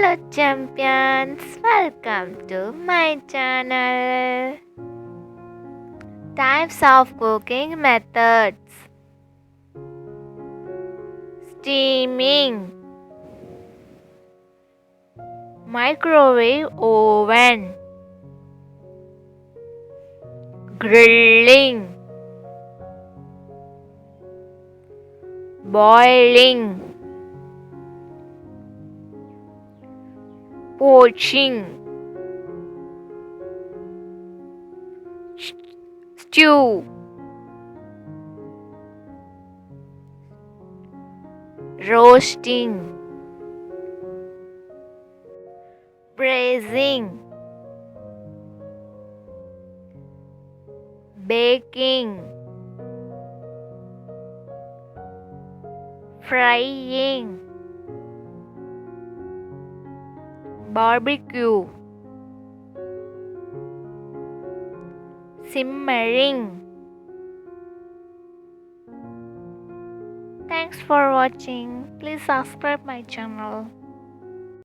Hello champions, welcome to my channel. Types of cooking methods: steaming, microwave oven, grilling, boiling, poaching, stew, roasting, braising, baking, frying, barbecue, simmering. Thanks for watching. Please subscribe my channel.